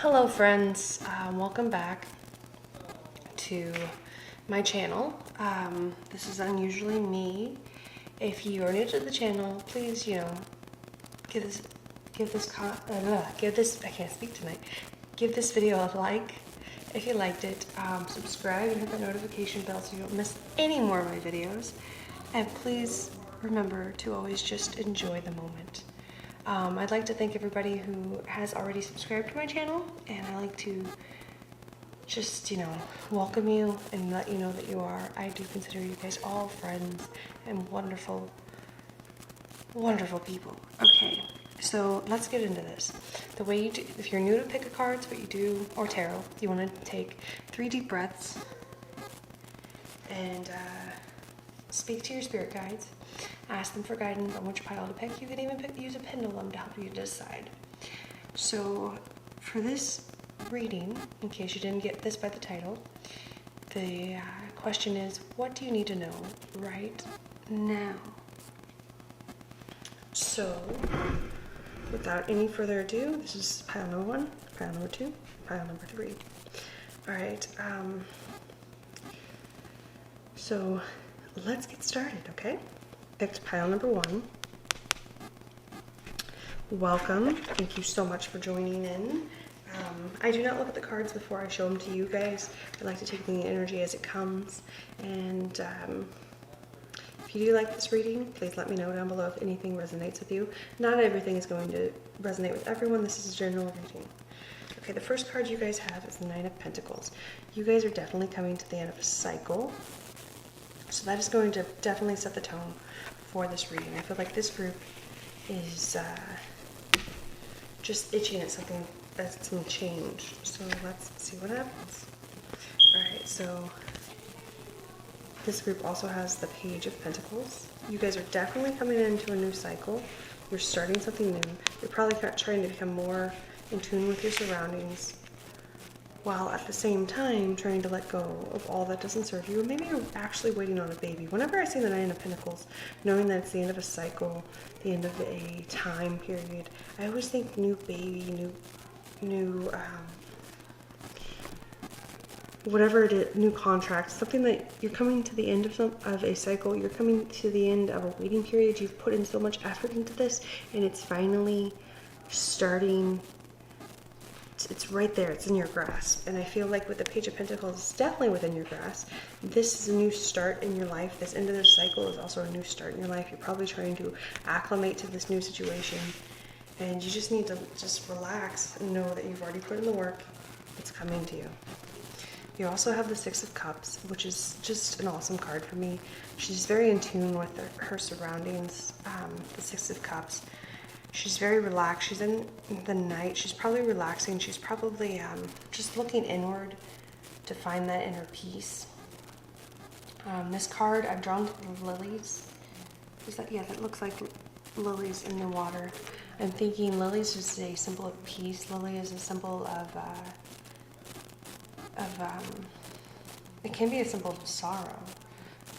Hello friends, welcome back to my channel. This is unusually me. If you are new to the channel, please, give this video a like if you liked it. Subscribe and hit the notification bell so you don't miss any more of my videos. And please remember to always just enjoy the moment. I'd like to thank everybody who has already subscribed to my channel, and I like to just, welcome you and let you know that you are. I do consider you guys all friends and wonderful, wonderful people. Okay, so let's get into this. The way you do, if you're new to pick a cards, what you do, or tarot, you want to take 3 deep breaths and speak to your spirit guides. Ask them for guidance on which pile to pick. You can even use a pendulum to help you decide. So for this reading, in case you didn't get this by the title, the question is, what do you need to know right now? So without any further ado, this is pile number 1, pile number 2, pile number 3. All right, so let's get started, okay? Picked pile number 1. Welcome. Thank you so much for joining in. I do not look at the cards before I show them to you guys. I like to take the energy as it comes. And if you do like this reading, please let me know down below if anything resonates with you. Not everything is going to resonate with everyone. This is a general reading. Okay, the first card you guys have is the Nine of Pentacles. You guys are definitely coming to the end of a cycle. So that is going to definitely set the tone for this reading. I feel like this group is just itching at something that's some change. So let's see what happens. Alright, so this group also has the Page of Pentacles. You guys are definitely coming into a new cycle. You're starting something new. You're probably trying to become more in tune with your surroundings, while at the same time trying to let go of all that doesn't serve you. Or maybe you're actually waiting on a baby. Whenever I see the Nine of Pentacles, knowing that it's the end of a cycle, the end of a time period, I always think new baby, new whatever it is, new contract, something that you're coming to the end of a cycle, you're coming to the end of a waiting period. You've put in so much effort into this, and it's finally starting. It's right there, it's in your grasp. And I feel like with the Page of Pentacles, it's definitely within your grasp. This is a new start in your life. This end of this cycle is also a new start in your life. You're probably trying to acclimate to this new situation, and you just need to just relax and know that you've already put in the work. It's coming to you. You also have the Six of Cups, which is just an awesome card for me. She's very in tune with her surroundings. The Six of Cups. She's very relaxed. She's in the night. She's probably relaxing. She's probably just looking inward to find that inner peace. This card, I've drawn lilies. Is that, yeah, that looks like lilies in the water. I'm thinking lilies is a symbol of peace. Lily is a symbol of it can be a symbol of sorrow.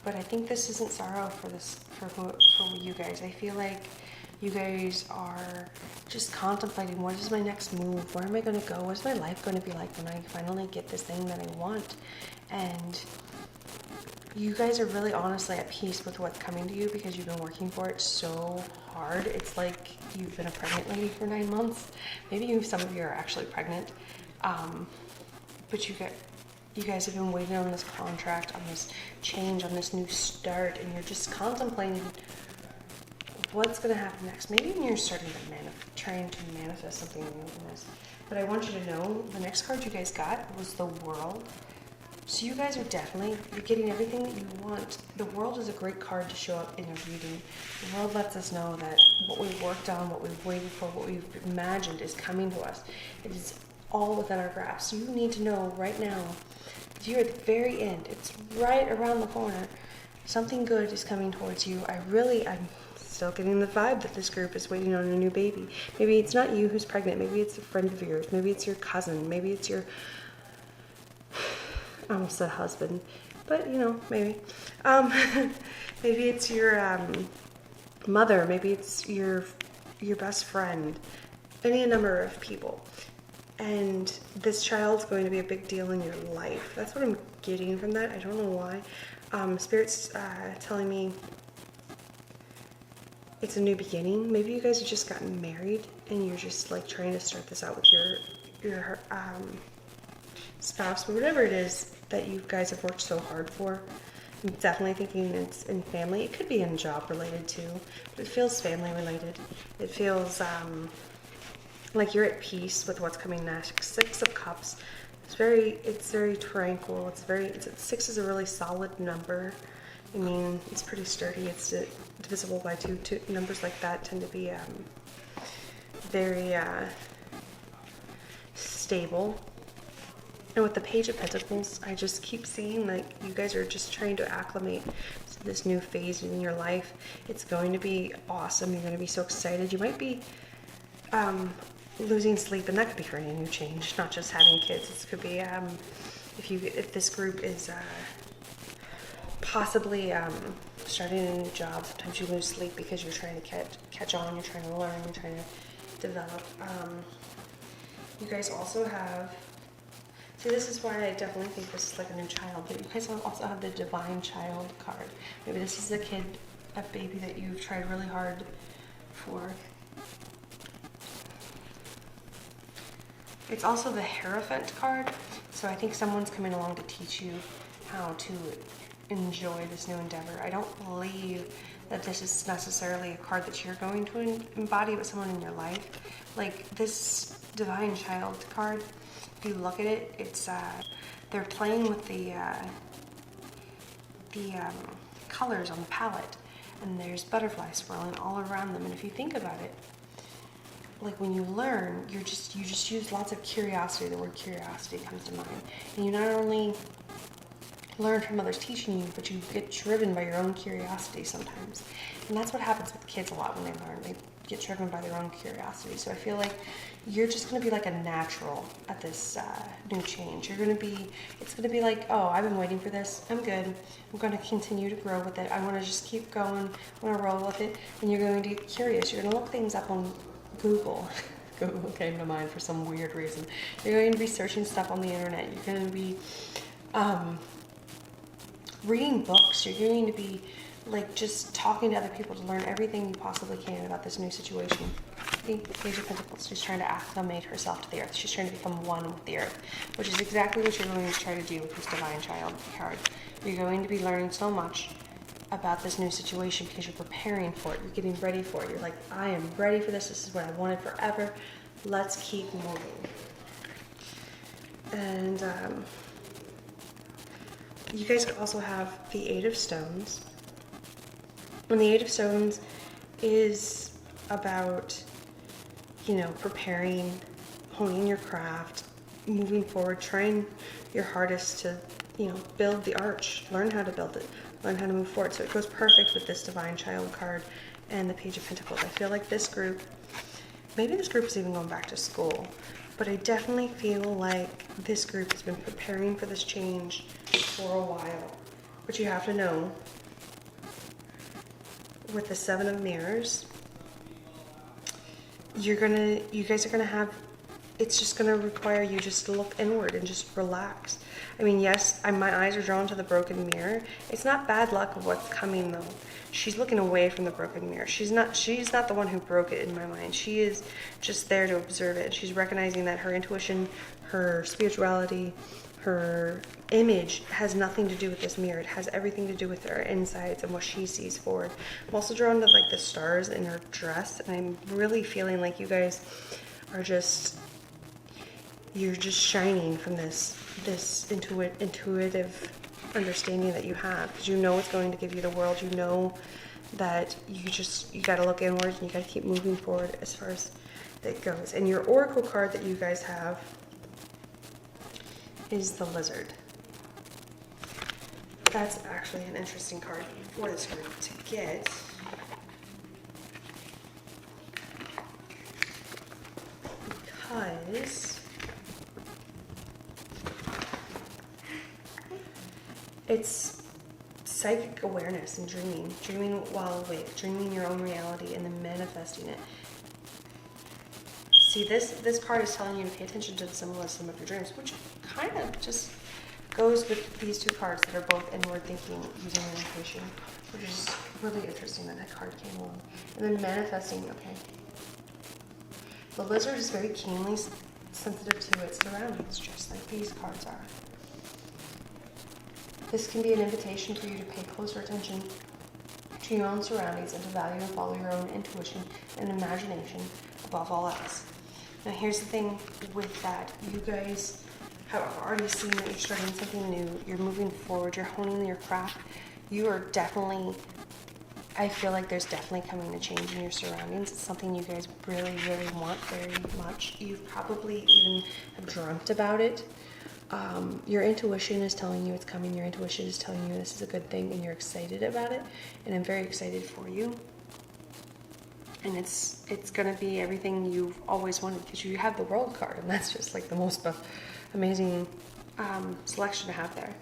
But I think this isn't sorrow for you guys. I feel like you guys are just contemplating, what is my next move? Where am I going to go? What's my life going to be like when I finally get this thing that I want? And you guys are really honestly at peace with what's coming to you because you've been working for it so hard. It's like you've been a pregnant lady for 9 months. Maybe some of you are actually pregnant. But you guys have been waiting on this contract, on this change, on this new start, and you're just contemplating what's going to happen next. Maybe you're starting to trying to manifest something new in this. But I want you to know, the next card you guys got was the World. So you guys are definitely, you're getting everything that you want. The World is a great card to show up in a reading. The World lets us know that what we've worked on, what we've waited for, what we've imagined is coming to us. It is all within our grasp. So you need to know right now, you're at the very end. It's right around the corner. Something good is coming towards you. I'm still getting the vibe that this group is waiting on a new baby. Maybe it's not you who's pregnant. Maybe it's a friend of yours. Maybe it's your cousin. Maybe it's your, I almost said husband, but maybe. Maybe it's your mother. Maybe it's your best friend. Any number of people. And this child's going to be a big deal in your life. That's what I'm getting from that. I don't know why. Spirit's telling me it's a new beginning. Maybe you guys have just gotten married and you're just like trying to start this out with your spouse, but whatever it is that you guys have worked so hard for. I'm definitely thinking it's in family. It could be in job related too, but it feels family related. It feels like you're at peace with what's coming next. 6 of Cups. It's very tranquil. Six is a really solid number. I mean, it's pretty sturdy. It's divisible by 2. Numbers like that tend to be very stable. And with the Page of Pentacles, I just keep seeing like you guys are just trying to acclimate to this new phase in your life. It's going to be awesome. You're going to be so excited. You might be losing sleep, and that could be for any new change, not just having kids. This could be if this group is possibly starting a new job. Sometimes you lose sleep because you're trying to catch on. You're trying to learn. You're trying to develop. You guys also have. See, this is why I definitely think this is like a new child, but you guys also have the Divine Child card. Maybe this is a kid, a baby that you've tried really hard for. It's also the Hierophant card, so I think someone's coming along to teach you how to enjoy this new endeavor. I don't believe that this is necessarily a card that you're going to embody with someone in your life. Like this Divine Child card, if you look at it, it's they're playing with the colors on the palette, and there's butterflies swirling all around them. And if you think about it, like when you learn, you just use lots of curiosity. The word curiosity comes to mind, and you not only learn from others teaching you, but you get driven by your own curiosity sometimes. And that's what happens with kids a lot when they learn. They get driven by their own curiosity. So I feel like you're just going to be like a natural at this new change. It's going to be like, oh, I've been waiting for this. I'm good. I'm going to continue to grow with it. I want to just keep going. I want to roll with it. And you're going to get curious. You're going to look things up on Google. Google came to mind for some weird reason. You're going to be searching stuff on the internet. You're going to be reading books. You're going to be like just talking to other people to learn everything you possibly can about this new situation. I think the Page of Pentacles, she's trying to acclimate herself to the earth. She's trying to become one with the earth, which is exactly what you're going to try to do with this Divine Child card. You're going to be learning so much about this new situation because you're preparing for it. You're getting ready for it. You're like, I am ready for this. This is what I wanted forever. Let's keep moving. And you guys also have the Eight of Stones. And the Eight of Stones is about, preparing, honing your craft, moving forward, trying your hardest to, build the arch, learn how to build it, learn how to move forward. So it goes perfect with this Divine Child card and the Page of Pentacles. I feel like this group, maybe this group is even going back to school, but I definitely feel like this group has been preparing for this change for a while. But you have to know, with the Seven of Mirrors, you guys are gonna have, it's just gonna require you just to look inward and just relax. I mean, yes, my eyes are drawn to the broken mirror. It's not bad luck of what's coming though. She's looking away from the broken mirror. She's not the one who broke it in my mind. She is just there to observe it. She's recognizing that her intuition, her spirituality, her image has nothing to do with this mirror. It has everything to do with her insights and what she sees forward. I'm also drawn to like the stars in her dress, and I'm really feeling like you guys are you're just shining from this intuitive understanding that you have, because you know it's going to give you the world. You know that you got to look inwards and you got to keep moving forward as far as that goes. And your Oracle card that you guys have is the Lizard. That's actually an interesting card for this group to get. Because it's psychic awareness and dreaming while awake, dreaming your own reality and then manifesting it. See, this card is telling you to pay attention to the symbolism of your dreams, which kind of just goes with these two cards that are both inward thinking using your intuition, which is really interesting that card came along. And then manifesting, okay. The lizard is very keenly sensitive to its surroundings, just like these cards are. This can be an invitation for you to pay closer attention to your own surroundings and to value and follow your own intuition and imagination above all else. Now here's the thing with that. You guys have already seen that you're starting something new. You're moving forward. You're honing your craft. You are definitely, I feel like there's definitely coming a change in your surroundings. It's something you guys really, really want very much. You've probably even have dreamt about it. Your intuition is telling you it's coming. Your intuition is telling you this is a good thing and you're excited about it. And I'm very excited for you. And it's going to be everything you've always wanted because you have the World card. And that's just like the most amazing selection to have there.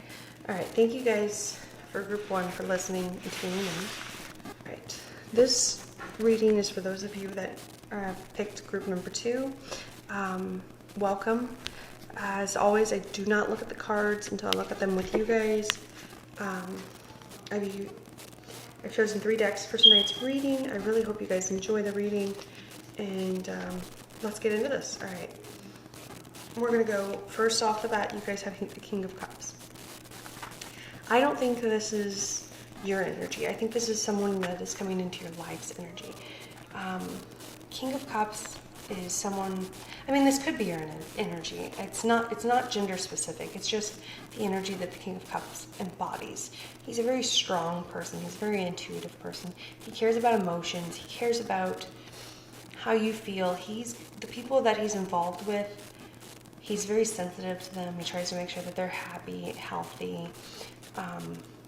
All right. Thank you guys for group 1 for listening and tuning in. All right. This reading is for those of you that picked group number 2. Welcome. As always, I do not look at the cards until I look at them with you guys. I've chosen 3 decks for tonight's reading. I really hope you guys enjoy the reading. And let's get into this. All right. We're going to go first off the bat. You guys have the King of Cups. I don't think this is your energy. I think this is someone that is coming into your life's energy. King of Cups is someone, I mean, this could be your energy. It's not gender specific. It's just the energy that the King of Cups embodies. He's a very strong person. He's a very intuitive person. He cares about emotions. He cares about how you feel. The people that he's involved with, he's very sensitive to them. He tries to make sure that they're happy, healthy,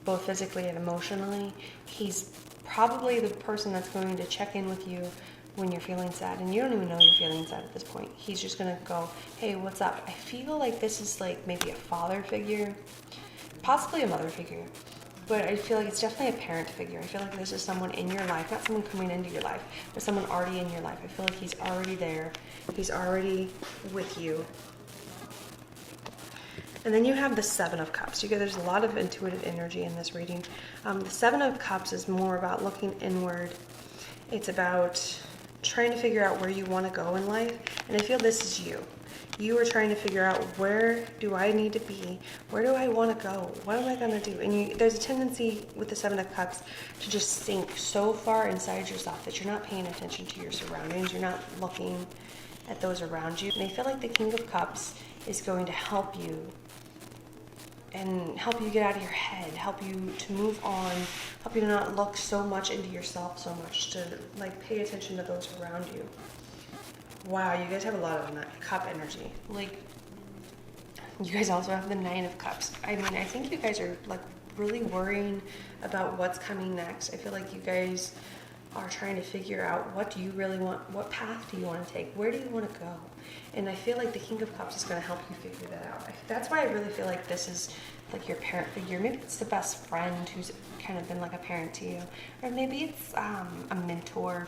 both physically and emotionally. He's probably the person that's going to check in with you when you're feeling sad, and you don't even know you're feeling sad at this point. He's just gonna go, hey, what's up? I feel like this is like maybe a father figure, possibly a mother figure, but I feel like it's definitely a parent figure. I feel like this is someone in your life, not someone coming into your life, but someone already in your life. I feel like he's already there. He's already with you. And then you have the 7 of Cups. There's a lot of intuitive energy in this reading. The 7 of Cups is more about looking inward. It's about trying to figure out where you want to go in life. And I feel this is you. You are trying to figure out, where do I need to be? Where do I want to go? What am I going to do? And there's a tendency with the 7 of Cups to just sink so far inside yourself that you're not paying attention to your surroundings. You're not looking at those around you. And I feel like the King of Cups is going to help you and help you get out of your head, help you to move on, help you to not look so much into yourself so much, to like pay attention to those around you. Wow, you guys have a lot of cup energy. Like, you guys also have the 9 of Cups. I mean, I think you guys are like really worrying about what's coming next. I feel like you guys are trying to figure out, what do you really want? What path do you want to take? Where do you want to go? And I feel like the King of Cups is going to help you figure that out. That's why I really feel like this is like your parent figure. Maybe it's the best friend who's kind of been like a parent to you. Or maybe it's a mentor.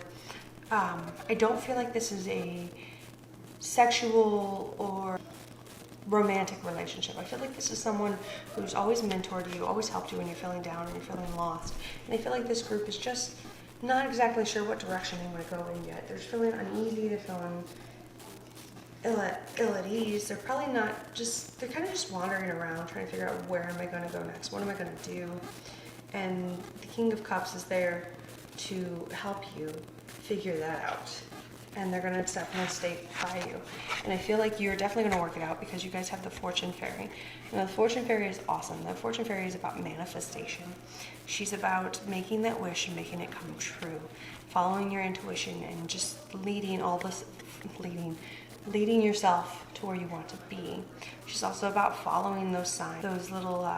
I don't feel like this is a sexual or romantic relationship. I feel like this is someone who's always mentored you, always helped you when you're feeling down and you're feeling lost. And I feel like this group is just not exactly sure what direction they want to go in yet. They're feeling uneasy, they're feeling ill at ease. They're probably not they're kind of just wandering around trying to figure out, where am I going to go next? What am I going to do? And the King of Cups is there to help you figure that out. And they're going to definitely stay by you. And I feel like you're definitely going to work it out because you guys have the Fortune Fairy. And the Fortune Fairy is awesome. The Fortune Fairy is about manifestation. She's about making that wish and making it come true. Following your intuition and just leading yourself to where you want to be. She's also about following those signs, those little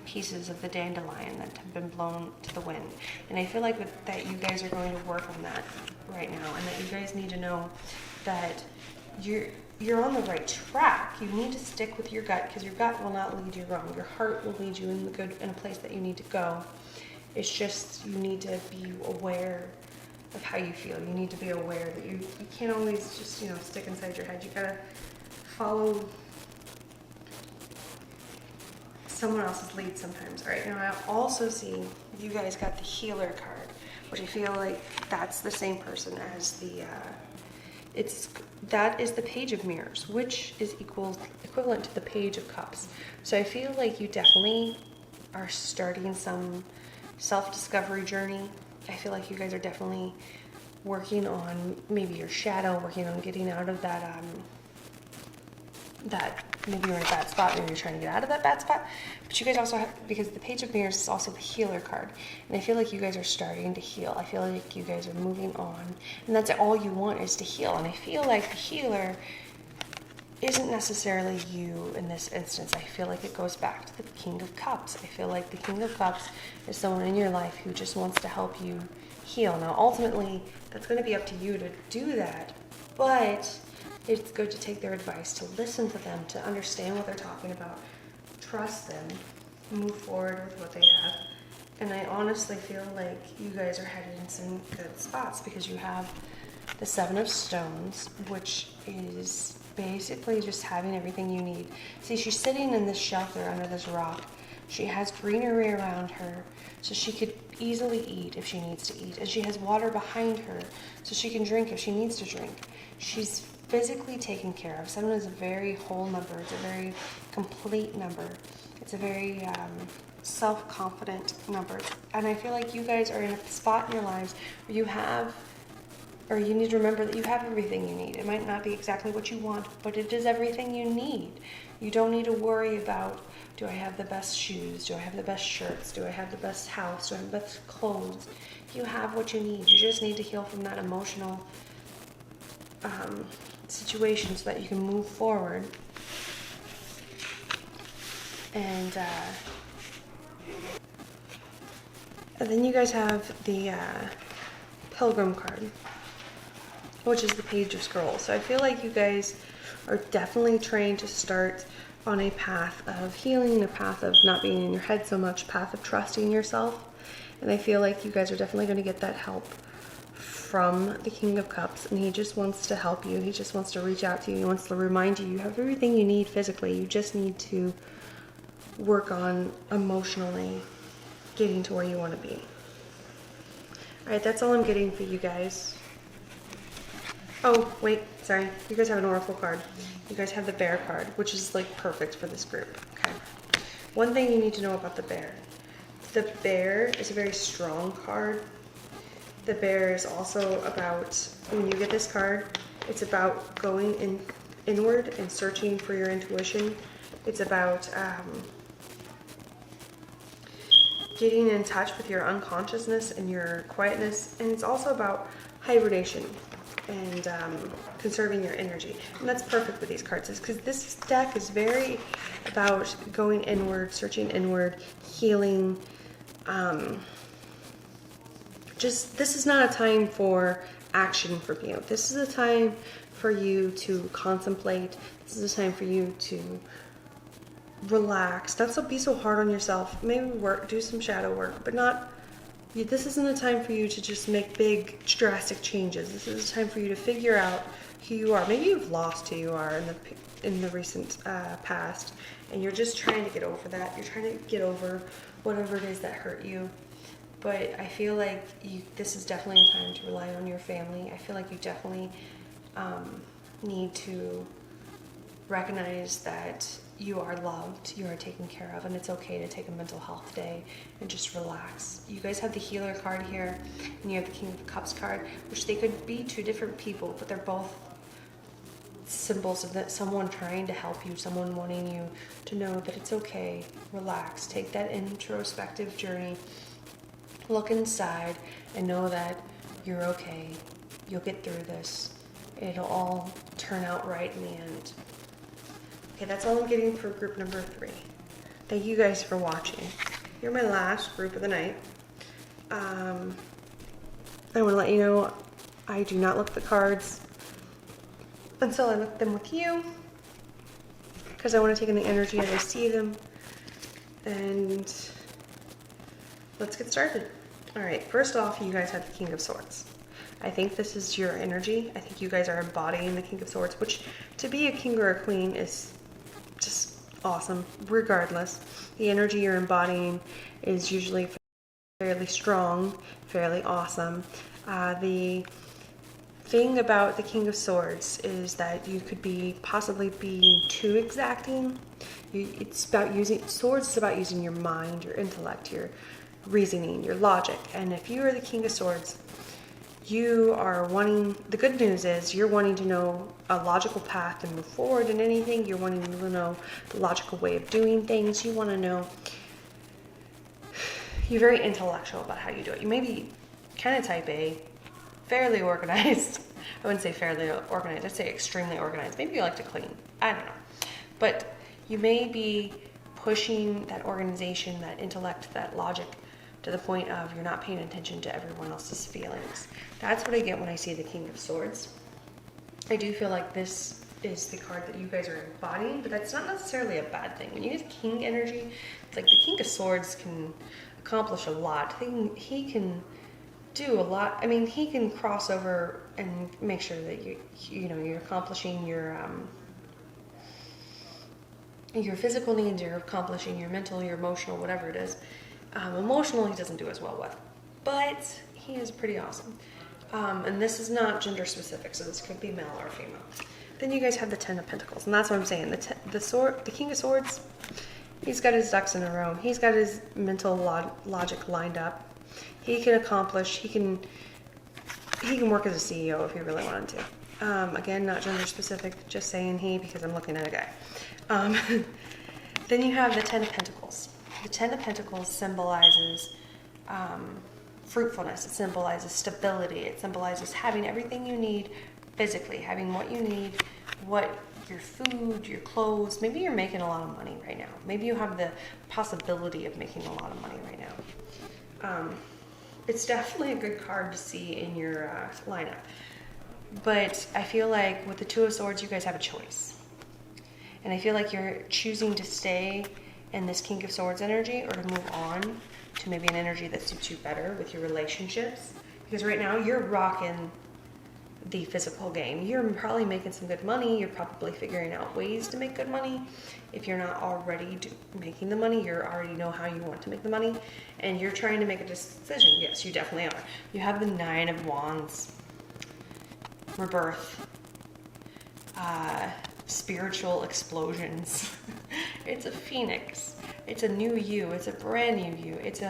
pieces of the dandelion that have been blown to the wind. And I feel like that you guys are going to work on that right now, and that you guys need to know that you're on the right track. You need to stick with your gut, because your gut will not lead you wrong. Your heart will lead you in a place that you need to go. It's just you need to be aware of how you feel. You need to be aware that you can't always just, you know, stick inside your head. You gotta follow someone else's lead sometimes. All right, now I also see you guys got the healer card, which I feel like that's the same person as the, that is the Page of Mirrors, which is equivalent to the Page of Cups. So I feel like you definitely are starting some self-discovery journey. I feel like you guys are definitely working on maybe your shadow, working on getting out of that, that maybe you're in a bad spot, maybe you're trying to get out of that bad spot. But you guys also have, because the Page of Mirrors is also the healer card, and I feel like you guys are starting to heal. I feel like you guys are moving on, and that's all you want is to heal. And I feel like the healer isn't necessarily you in this instance. I feel like it goes back to the King of Cups. I feel like the King of Cups is someone in your life who just wants to help you heal. Now, ultimately, that's going to be up to you to do that, but it's good to take their advice, to listen to them, to understand what they're talking about, trust them, move forward with what they have. And I honestly feel like you guys are headed in some good spots because you have the Seven of Stones, which is basically just having everything you need. See, she's sitting in this shelter under this rock. She has greenery around her, so she could easily eat if she needs to eat. And she has water behind her, so she can drink if she needs to drink. She's physically taken care of. 7 is a very whole number. It's a very complete number. It's a very self-confident number. And I feel like you guys are in a spot in your lives where you have, or you need to remember that you have everything you need. It might not be exactly what you want, but it is everything you need. You don't need to worry about, do I have the best shoes? Do I have the best shirts? Do I have the best house? Do I have the best clothes? You have what you need. You just need to heal from that emotional situation so that you can move forward. And then you guys have the Pilgrim card, which is the Page of Scrolls. So I feel like you guys are definitely trying to start on a path of healing, a path of not being in your head so much, a path of trusting yourself. And I feel like you guys are definitely going to get that help from the King of Cups, and he just wants to help you. He just wants to reach out to you. He wants to remind you have everything you need physically. You just need to work on emotionally getting to where you want to be. All right, that's all I'm getting for you guys. Oh, wait, sorry. You guys have an Oracle card. You guys have the Bear card, which is like perfect for this group. Okay. One thing you need to know about the Bear. The Bear is a very strong card. The Bear is also about, when you get this card, it's about going inward and searching for your intuition. It's about getting in touch with your unconsciousness and your quietness. And it's also about hibernation and conserving your energy. And that's perfect with these cards, because this deck is very about going inward, searching inward, healing. This is not a time for action for you. This is a time for you to contemplate. This is a time for you to relax. Not be so hard on yourself. Maybe do some shadow work, but not. This isn't a time for you to just make big, drastic changes. This is a time for you to figure out who you are. Maybe you've lost who you are in the recent past, and you're just trying to get over that. You're trying to get over whatever it is that hurt you. But I feel like this is definitely a time to rely on your family. I feel like you definitely need to recognize that you are loved, you are taken care of, and it's okay to take a mental health day and just relax. You guys have the Healer card here, and you have the King of Cups card, which they could be two different people, but they're both symbols of that someone trying to help you, someone wanting you to know that it's okay, relax, take that introspective journey, look inside, and know that you're okay. You'll get through this. It'll all turn out right in the end. Okay, that's all I'm getting for group number 3. Thank you guys for watching. You're my last group of the night. I want to let you know I do not look at the cards until I look at them with you, because I want to take in the energy as I see them. And let's get started. All right, first off, you guys have the King of Swords. I think this is your energy. I think you guys are embodying the King of Swords, which to be a king or a queen is just awesome. Regardless, the energy you're embodying is usually fairly strong, fairly awesome. The thing about the King of Swords is that you could be possibly being too exacting. It's about using swords is about using your mind, your intellect, your reasoning, your logic. And if you are the King of Swords, you are wanting, the good news is you're wanting to know a logical path to move forward in anything. You're wanting to know the logical way of doing things. You want to know, you're very intellectual about how you do it. You may be kind of type A, fairly organized. I wouldn't say fairly organized, I'd say extremely organized. Maybe you like to clean, I don't know. But you may be pushing that organization, that intellect, that logic to the point of you're not paying attention to everyone else's feelings. That's what I get when I see the King of Swords. I do feel like this is the card that you guys are embodying, but that's not necessarily a bad thing. When you get King energy, it's like the King of Swords can accomplish a lot. He can do a lot. I mean, he can cross over and make sure that you're accomplishing your physical needs, you're accomplishing your mental, your emotional, whatever it is. Emotional, he doesn't do as well with, but he is pretty awesome. And this is not gender specific, so this could be male or female. Then you guys have the Ten of Pentacles, and that's what I'm saying. The King of Swords, he's got his ducks in a row. He's got his mental logic lined up. He can accomplish. He can work as a CEO if he really wanted to. Again, not gender specific, just saying he because I'm looking at a guy. Then you have the Ten of Pentacles. The Ten of Pentacles symbolizes fruitfulness. It symbolizes stability. It symbolizes having everything you need physically, having what you need, your food, your clothes. Maybe you're making a lot of money right now. Maybe you have the possibility of making a lot of money right now. It's definitely a good card to see in your lineup. But I feel like with the Two of Swords, you guys have a choice. And I feel like you're choosing to stay in this King of Swords energy or to move on to maybe an energy that suits you better with your relationships. Because right now you're rocking the physical game. You're probably making some good money. You're probably figuring out ways to make good money. If you're not already making the money, you already know how you want to make the money. And you're trying to make a decision. Yes, you definitely are. You have the Nine of Wands. Rebirth. Spiritual explosions. It's a phoenix. It's a new you. It's a brand new you. It's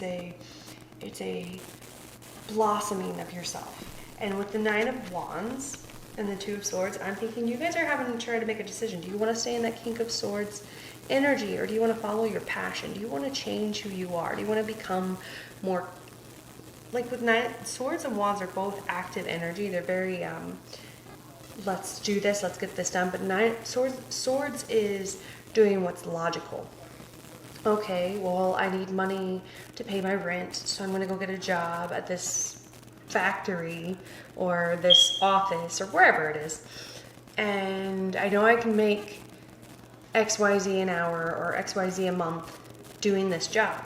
a blossoming of yourself. And with the Nine of Wands and the Two of Swords, I'm thinking you guys are having to try to make a decision. Do you want to stay in that King of Swords energy, or do you want to follow your passion? Do you want to change who you are? Do you want to become more like with Swords and Wands are both active energy. They're very let's do this, let's get this done. But Swords is doing what's logical. Okay, well, I need money to pay my rent, so I'm going to go get a job at this factory or this office or wherever it is. And I know I can make XYZ an hour or XYZ a month doing this job.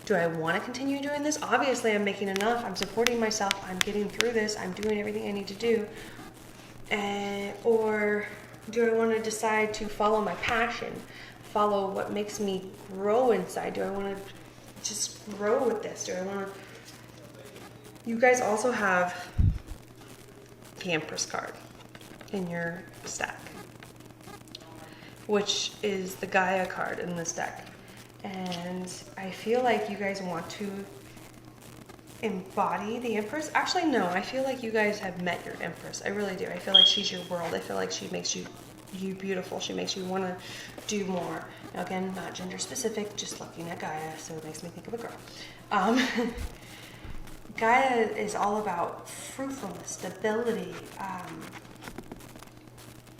Do I want to continue doing this? Obviously, I'm making enough. I'm supporting myself. I'm getting through this. I'm doing everything I need to do. Or do I want to decide to follow my passion? Follow what makes me grow inside? Do I want to just grow with this? Do I want to... You guys also have the Empress card in your stack, which is the Gaia card in this deck. And I feel like you guys want to embody the Empress. Actually, no, I feel like you guys have met your Empress. I really do. I feel like she's your world. I feel like she makes you beautiful. She makes you want to do more. Now, again, not gender specific, just looking at Gaia, so it makes me think of a girl. Gaia is all about fruitfulness, stability,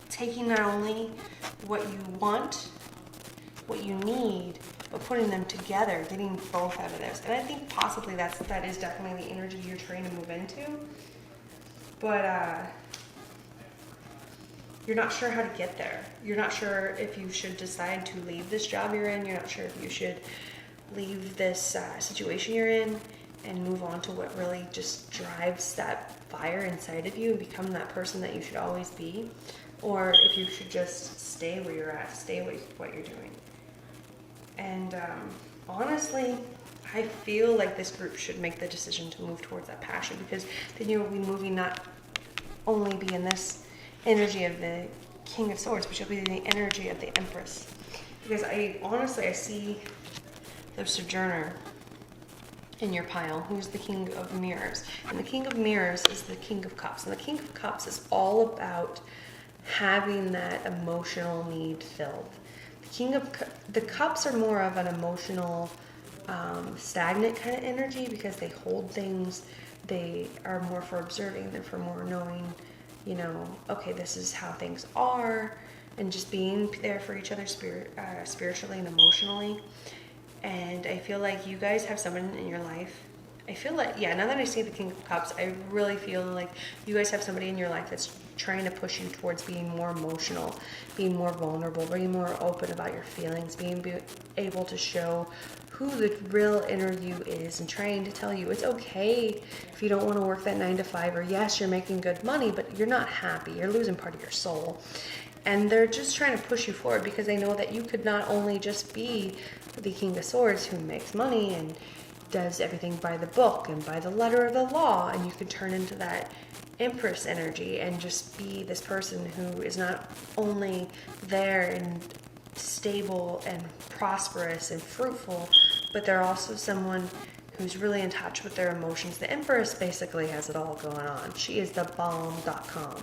taking not only what you want, what you need, but putting them together, getting both out of this. And I think possibly that is definitely the energy you're trying to move into. But you're not sure how to get there. You're not sure if you should decide to leave this job you're in. You're not sure if you should leave this situation you're in. and move on to what really just drives that fire inside of you and become that person that you should always be, or if you should just stay where you're at, stay with what you're doing. And honestly, I feel like this group should make the decision to move towards that passion, because then you'll be moving not only be in this energy of the King of Swords, but you'll be in the energy of the Empress. Because I see the Sojourner in your pile, who's the King of Mirrors. And the King of Mirrors is the King of Cups. And the King of Cups is all about having that emotional need filled. The Cups are more of an emotional, stagnant kind of energy, because they hold things. They are more for observing than for more knowing, okay, this is how things are, and just being there for each other spiritually and emotionally. And I feel like you guys have someone in your life. I feel like, now that I see the King of Cups, I really feel like you guys have somebody in your life that's trying to push you towards being more emotional, being more vulnerable, being more open about your feelings, being able to show who the real inner you is, and trying to tell you it's okay if you don't want to work that 9 to 5, or yes, you're making good money, but you're not happy. You're losing part of your soul. And they're just trying to push you forward, because they know that you could not only just be the King of Swords who makes money and does everything by the book and by the letter of the law, and you could turn into that Empress energy and just be this person who is not only there and stable and prosperous and fruitful, but they're also someone who's really in touch with their emotions. The Empress basically has it all going on. She is the bomb.com.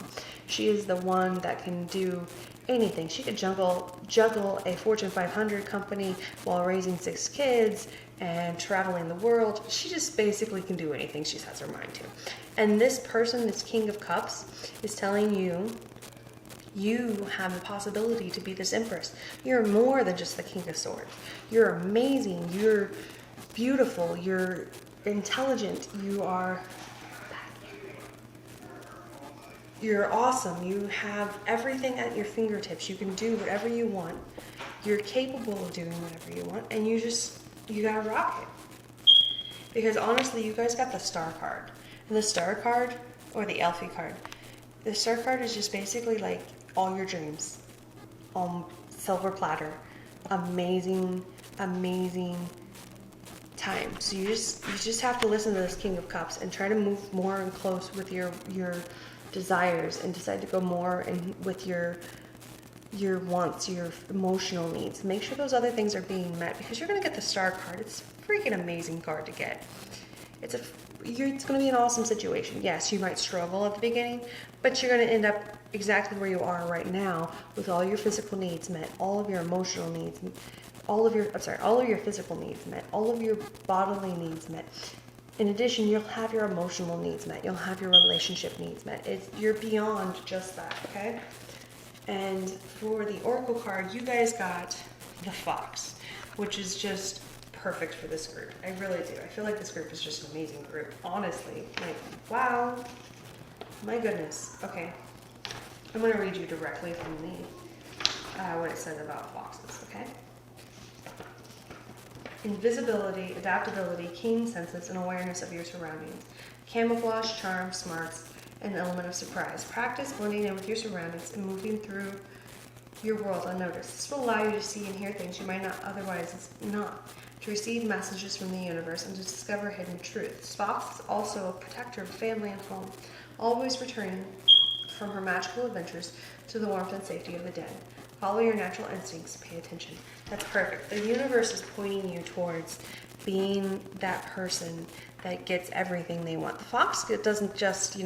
She is the one that can do anything. She could juggle a Fortune 500 company while raising 6 kids and traveling the world. She just basically can do anything she sets her mind to. And this person, this King of Cups, is telling you, you have the possibility to be this Empress. You're more than just the King of Swords. You're amazing. You're beautiful. You're intelligent. You're awesome. You have everything at your fingertips. You can do whatever you want. You're capable of doing whatever you want, and you gotta rock it. Because honestly, you guys got the Star card. And the Star card, or the Elfie card, the Star card is just basically like all your dreams on silver platter. Amazing, amazing time. So you just have to listen to this King of Cups and try to move more and close with your desires, and decide to go more and with your wants, your emotional needs. Make sure those other things are being met, because you're going to get the Star card. It's a freaking amazing card to get. It's going to be an awesome situation. Yes, you might struggle at the beginning, but you're going to end up exactly where you are right now, with all your physical needs met, all of your emotional needs, all of your physical needs met, all of your bodily needs met. In addition, you'll have your emotional needs met. You'll have your relationship needs met. You're beyond just that, okay? And for the Oracle card, you guys got the Fox, which is just perfect for this group. I really do. I feel like this group is just an amazing group. Honestly, like, wow. My goodness. Okay. I'm going to read you directly from what it says about foxes, okay? Invisibility, adaptability, keen senses, and awareness of your surroundings. Camouflage, charm, smarts, and an element of surprise. Practice blending in with your surroundings and moving through your world unnoticed. This will allow you to see and hear things you might not otherwise not, to receive messages from the universe, and to discover hidden truths. Fox is also a protector of family and home, always returning from her magical adventures to the warmth and safety of the den. Follow your natural instincts. Pay attention. That's perfect. The universe is pointing you towards being that person that gets everything they want. The fox doesn't just,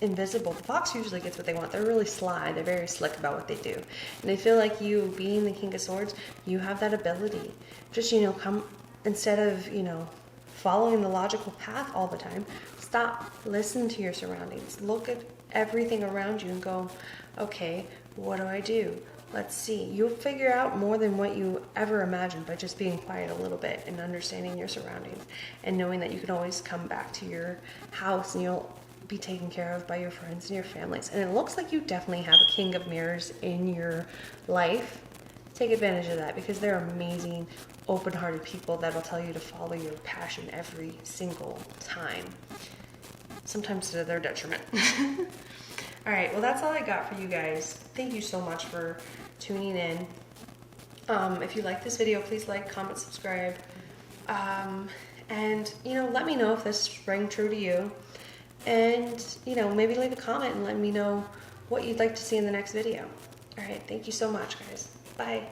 invisible. The fox usually gets what they want. They're really sly. They're very slick about what they do. And I feel like you, being the King of Swords, you have that ability. Just, come, instead of, following the logical path all the time, stop. Listen to your surroundings. Look at everything around you and go, okay, what do I do? Let's see. You'll figure out more than what you ever imagined by just being quiet a little bit and understanding your surroundings, and knowing that you can always come back to your house and you'll be taken care of by your friends and your families. And it looks like you definitely have a King of Mirrors in your life. take advantage of that, because they're amazing, open-hearted people that'll tell you to follow your passion every single time. Sometimes to their detriment. All right, well, that's all I got for you guys. Thank you so much for tuning in. If you like this video, please like, comment, subscribe. And, you know, let me know if this rang true to you. And, you know, maybe leave a comment and let me know what you'd like to see in the next video. All right, thank you so much, guys. Bye.